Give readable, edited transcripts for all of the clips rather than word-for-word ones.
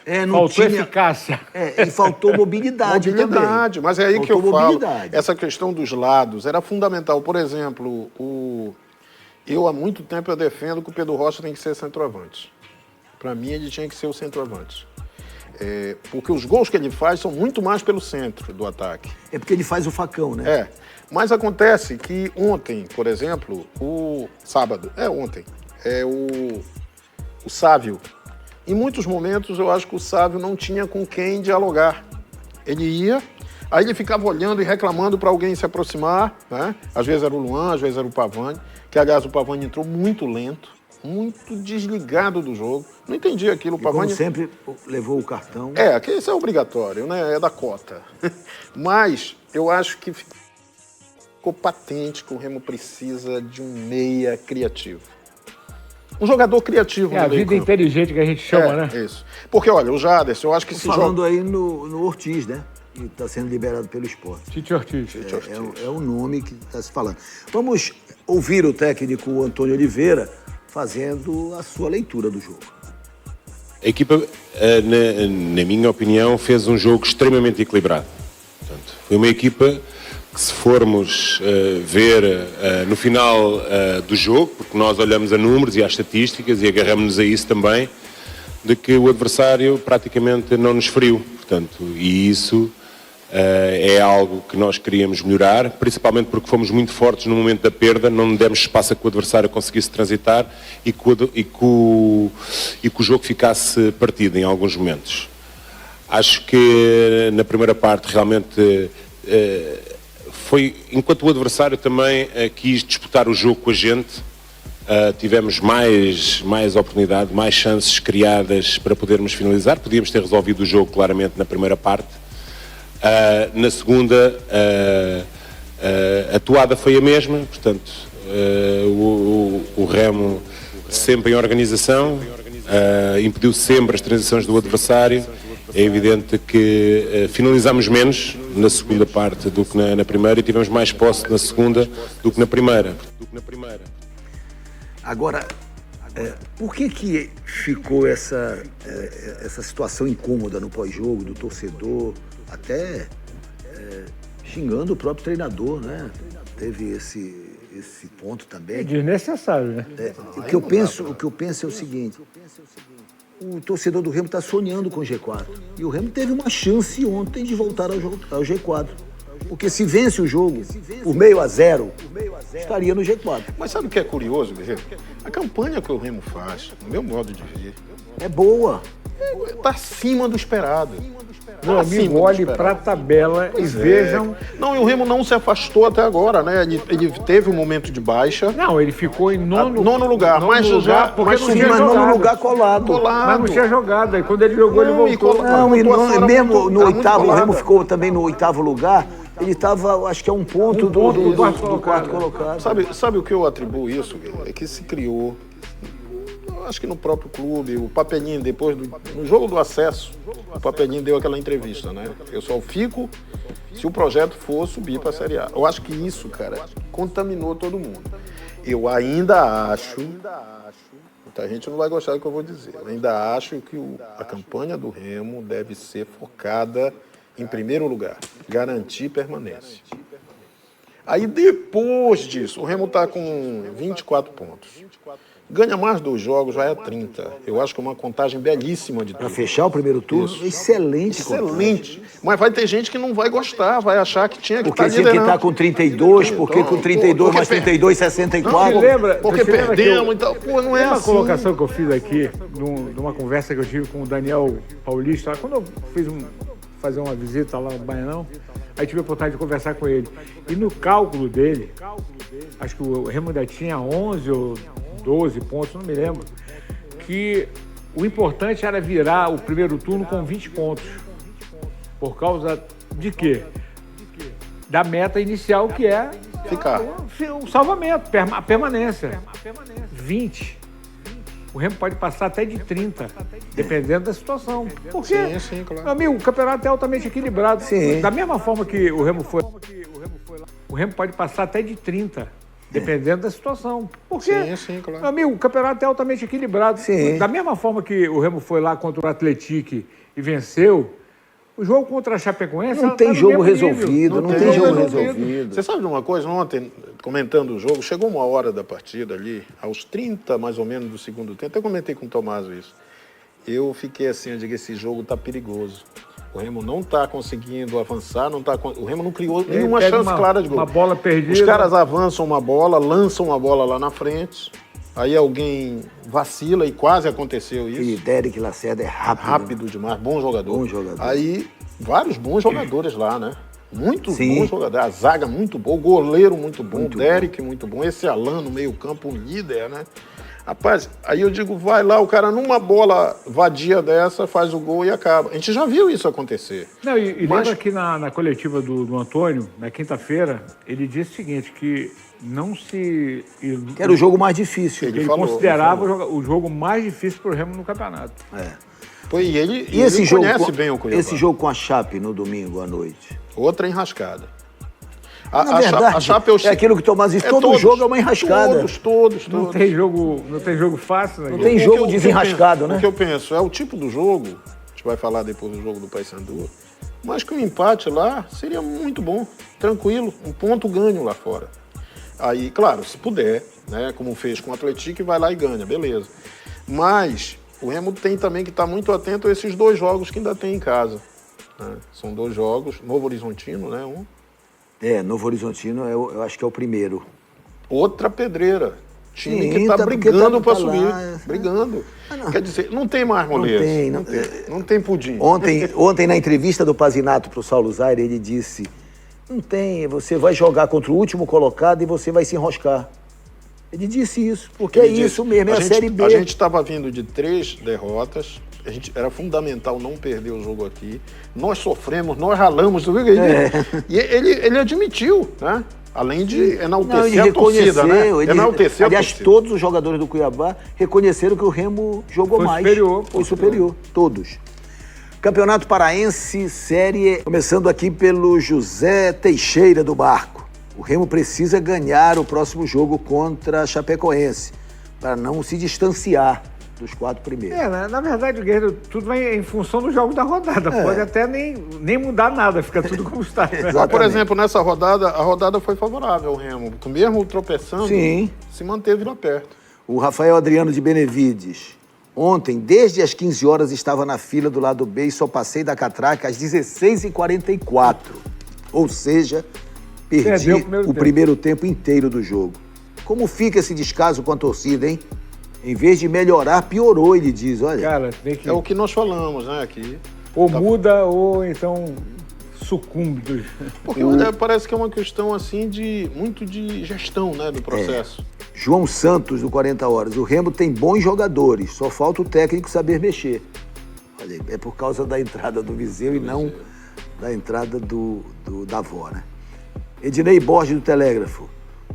Lopes. Não faltou tinha eficácia. E faltou mobilidade também. Mas é aí Faltou que eu falo. mobilidade. Essa questão dos lados era fundamental. Por exemplo, eu há muito tempo eu defendo que o Pedro Rocha tem que ser centroavante. Para mim, ele tinha que ser o centroavante. Porque os gols que ele faz são muito mais pelo centro do ataque. É porque ele faz o facão, né? Mas acontece que ontem, por exemplo, o Sávio. Em muitos momentos eu acho que o Sávio não tinha com quem dialogar. Ele ia, aí ele ficava olhando e reclamando para alguém se aproximar, né? Às vezes era o Luan, às vezes era o Pavani, que aliás o Pavani entrou muito lento, muito desligado do jogo. Não entendi aquilo. O Pavani como sempre levou o cartão. Que isso é obrigatório, né? É da cota. Mas eu acho que ficou patente que o Remo precisa de um meia criativo. Um jogador criativo. É a vida inteligente que a gente chama, né? Isso. Porque, olha, o Jaderson, eu acho que se falando aí no Ortiz, né? Que está sendo liberado pelo Sport. Tite Ortiz. É o nome que está se falando. Vamos ouvir o técnico Antônio Oliveira fazendo a sua leitura do jogo. A equipa, na minha opinião, fez um jogo extremamente equilibrado. Portanto, foi uma equipa que, se formos ver no final do jogo, porque nós olhamos a números e às estatísticas e agarramos-nos a isso também, de que o adversário praticamente não nos feriu. Portanto, e isso é algo que nós queríamos melhorar, principalmente porque fomos muito fortes no momento da perda, não demos espaço a que o adversário conseguisse transitar e que o jogo ficasse partido em alguns momentos. Acho que na primeira parte realmente foi, enquanto o adversário também quis disputar o jogo com a gente, tivemos mais oportunidade, mais chances criadas para podermos finalizar. Podíamos ter resolvido o jogo claramente na primeira parte. Na segunda, a toada foi a mesma, portanto, o Remo sempre em organização, impediu sempre as transições do adversário. É evidente que finalizámos menos na segunda parte do que na primeira e tivemos mais posse na segunda do que na primeira. Agora, por que ficou essa situação incômoda no pós-jogo do torcedor, até xingando o próprio treinador, né? Teve esse ponto também. É desnecessário, né? O que eu penso é o seguinte: o torcedor do Remo está sonhando com o G4. E o Remo teve uma chance ontem de voltar ao G4. Porque se vence o jogo por 0-0, estaria no G4. Mas sabe o que é curioso, Guerreiro? A campanha que o Remo faz, no meu modo de ver, é boa. Está acima do esperado. Meu amigo, olhe para a tabela e vejam... Não, e o Remo não se afastou até agora, né? Ele teve um momento de baixa. Não, ele ficou em nono lugar. Mas nono lugar colado. Mas não tinha jogada. E quando ele jogou, ele voltou. Mesmo no oitavo, o Remo ficou também no oitavo lugar. Ele estava, acho que é um ponto do quarto colocado. Sabe o que eu atribuo isso? É que se criou, acho que no próprio clube, o Papelinho, depois no jogo do acesso, o Papelinho deu aquela entrevista, né? Eu só fico se o projeto for subir para a Série A. Eu acho que isso, cara, contaminou todo mundo. Eu ainda acho, muita gente não vai gostar do que eu vou dizer, eu ainda acho que a campanha do Remo deve ser focada em primeiro lugar, garantir permanência. Aí depois disso, o Remo está com 24 pontos. Ganha mais 2 jogos, já é 30. Eu acho que é uma contagem belíssima de tudo. Para fechar o primeiro turno, isso. Excelente. Mas vai ter gente que não vai gostar, vai achar que tinha que estar liderando. Porque tinha que estar com 32, porque com 32 mais 32, 64. Não, lembra? Porque perdemos e tal. Pô, não é assim. Uma colocação que eu fiz aqui, numa conversa que eu tive com o Daniel Paulista, quando eu fiz fazer uma visita lá no Baianão, aí tive a oportunidade de conversar com ele. E no cálculo dele, acho que o Remo ainda tinha 11 ou 12 pontos, não me lembro, que o importante era virar o primeiro turno com 20 pontos. Por causa de quê? Da meta inicial, que é ficar. O salvamento, a permanência. 20. O Remo pode passar até de 30, dependendo da situação. Porque, sim, claro. Meu amigo, o campeonato é altamente equilibrado. Sim. Da mesma forma que o Remo foi lá, o Remo pode passar até de 30, dependendo da situação. Porque, Sim, claro. meu amigo, o campeonato é altamente equilibrado. Sim. Da mesma forma que o Remo foi lá contra o Atlético e venceu, o jogo contra a Chapecoense... Não tem jogo resolvido, não tem jogo resolvido. Você sabe de uma coisa? Ontem, comentando o jogo, chegou uma hora da partida ali, aos 30 mais ou menos do segundo tempo, até comentei com o Tomás isso. Eu fiquei assim, eu digo, esse jogo tá perigoso. O Remo não tá conseguindo avançar, o Remo não criou nenhuma chance clara de gol. Uma bola perdida. Os caras avançam uma bola, lançam uma bola lá na frente, aí alguém vacila e quase aconteceu isso. E Derek Lacerda é rápido. Rápido demais, bom jogador. Bom jogador. Aí, vários bons jogadores lá, né? Muitos Sim. bons jogadores. A zaga muito boa, o goleiro muito bom, o Derek muito bom. Esse Alan no meio campo, um líder, né? Rapaz, aí eu digo, vai lá, o cara numa bola vadia dessa faz o gol e acaba. A gente já viu isso acontecer. Não, lembra que na coletiva do Antônio, na quinta-feira, ele disse o seguinte, que não se... Que era o jogo mais difícil. Ele considerava o jogo mais difícil pro Remo no campeonato. E ele esse jogo conhece bem o Cuiabá. Esse jogo com a Chape no domingo à noite. Outra enrascada. Na verdade, a Chape é aquilo que o Tomás disse, todo jogo é uma enrascada. Todos. Não tem jogo fácil, né? Não tem jogo desenrascado, né? O que eu penso, é o tipo do jogo, a gente vai falar depois do jogo do Paysandu, mas que um empate lá seria muito bom, tranquilo, um ponto ganho lá fora. Aí, claro, se puder, né, como fez com o Atlético, vai lá e ganha, beleza. Mas o Remo tem também que estar muito atento a esses 2 jogos que ainda tem em casa. Né? São 2 jogos, Novo Horizontino, né, Novo Horizontino eu acho que é o primeiro. Outra pedreira. Time Sim, que está brigando para subir. lá. Brigando. Quer dizer, não tem mais moleza. Não tem pudim. Ontem, na entrevista do Pazinato para o Saulo Zaire, ele disse, não tem, você vai jogar contra o último colocado e você vai se enroscar. Ele disse isso, porque Ele disse, isso mesmo, é a Série B. A gente estava vindo de 3 derrotas, era fundamental não perder o jogo aqui. Nós sofremos, nós ralamos, tu viu? E ele admitiu, né? Além de enaltecer a torcida, né? Aliás, todos os jogadores do Cuiabá reconheceram que o Remo jogou mais. Foi superior, todos. Campeonato Paraense, Série... Começando aqui pelo José Teixeira do Barco. O Remo precisa ganhar o próximo jogo contra a Chapecoense, para não se distanciar dos 4 primeiros. Na verdade, o Guerreiro, tudo vai em função do jogo da rodada. Pode até nem mudar nada, fica tudo como está. Né? Por exemplo, nessa rodada, a rodada foi favorável ao Remo, porque mesmo tropeçando, se manteve lá perto. O Rafael Adriano de Benevides. Ontem, desde as 15 horas, estava na fila do lado B e só passei da catraca às 16h44. Ou seja, perdi o primeiro tempo inteiro do jogo. Como fica esse descaso com a torcida, hein? Em vez de melhorar, piorou, ele diz, olha. Cara, é o que nós falamos, né, aqui. Ou muda, ou então sucumbe. Porque parece que é uma questão, assim, muito de gestão, né, do processo. João Santos, do 40 Horas. O Remo tem bons jogadores, só falta o técnico saber mexer. Olha, é por causa da entrada do Viseu e não da entrada do Davó, né? Ednei Borges, do Telégrafo.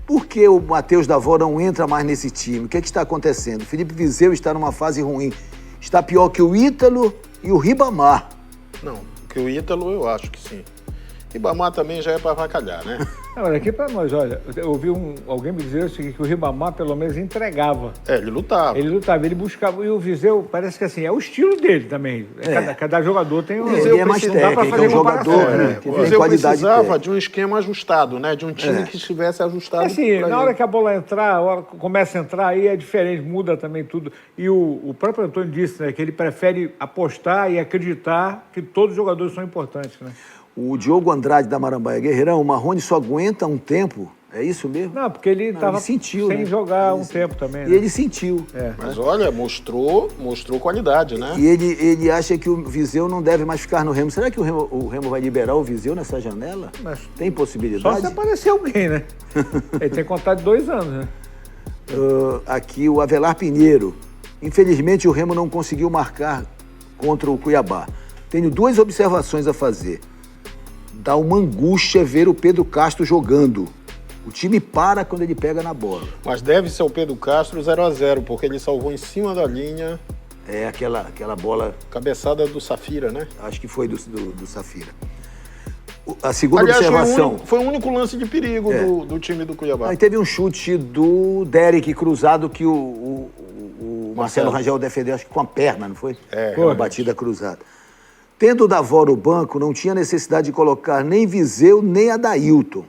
Por que o Matheus Davó não entra mais nesse time? O que está acontecendo? Felipe Viseu está numa fase ruim. Está pior que o Ítalo e o Ribamar. Não, que o Ítalo eu acho que sim. Ribamar também já é para avacalhar, né? Não, aqui para nós, olha, eu ouvi alguém me dizer o seguinte, que o Ribamar pelo menos entregava. Ele lutava. Ele buscava. E o Viseu, parece que assim, é o estilo dele também. Cada jogador tem um... Ele é mais técnico, é um jogador que tem qualidade precisava de um esquema ajustado, né? De um time que estivesse ajustado. Assim, na hora que a bola entrar, a hora que começa a entrar, aí é diferente, muda também tudo. E o próprio Antônio disse, né, que ele prefere apostar e acreditar que todos os jogadores são importantes, né? O Diogo Andrade da Marambaia, Guerreirão, o Marrone só aguenta um tempo, é isso mesmo? Não, porque ele estava sem jogar um tempo também. Né? E ele sentiu. Mas olha, mostrou qualidade, né? E ele acha que o Viseu não deve mais ficar no Remo. Será que o Remo vai liberar o Viseu nessa janela? Mas tem possibilidade? Só se aparecer alguém, né? Ele tem contrato de 2 anos, né? Aqui o Avelar Pinheiro. Infelizmente o Remo não conseguiu marcar contra o Cuiabá. Tenho 2 observações a fazer. Dá uma angústia ver o Pedro Castro jogando. O time para quando ele pega na bola. Mas deve ser o Pedro Castro 0-0, porque ele salvou em cima da linha. É aquela bola... Cabeçada do Safira, né? Acho que foi do Safira. A segunda Aliás, observação. foi o único lance de perigo do time do Cuiabá. Aí teve um chute do Derek cruzado que o Marcelo Rangel defendeu, acho que com a perna, não foi? É, uma batida cruzada. Tendo o Davó no banco, não tinha necessidade de colocar nem Viseu, nem Adailton.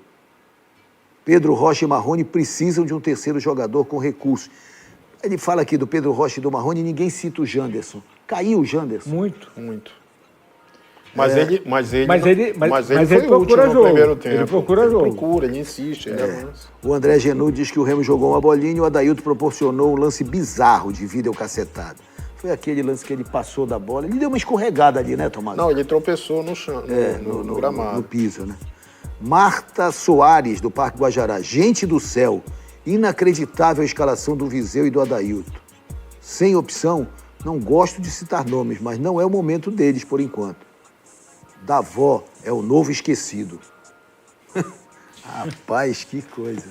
Pedro Rocha e Marrone precisam de um terceiro jogador com recursos. Ele fala aqui do Pedro Rocha e do Marrone e ninguém cita o Janderson. Caiu o Janderson. Muito. Mas ele ele foi útil no primeiro tempo. Ele procura jogo. Procura, ele insiste, ele avança. O André Genu diz que o Remo jogou uma bolinha e o Adailton proporcionou um lance bizarro de vídeo cacetada. Foi aquele lance que ele passou da bola. Ele deu uma escorregada ali, né, Tomás? Não, ele tropeçou no chão, no gramado. No piso, né? Marta Soares, do Parque Guajará. Gente do céu, inacreditável a escalação do Viseu e do Adailton. Sem opção, não gosto de citar nomes, mas não é o momento deles, por enquanto. Davó é o novo esquecido. Rapaz, que coisa.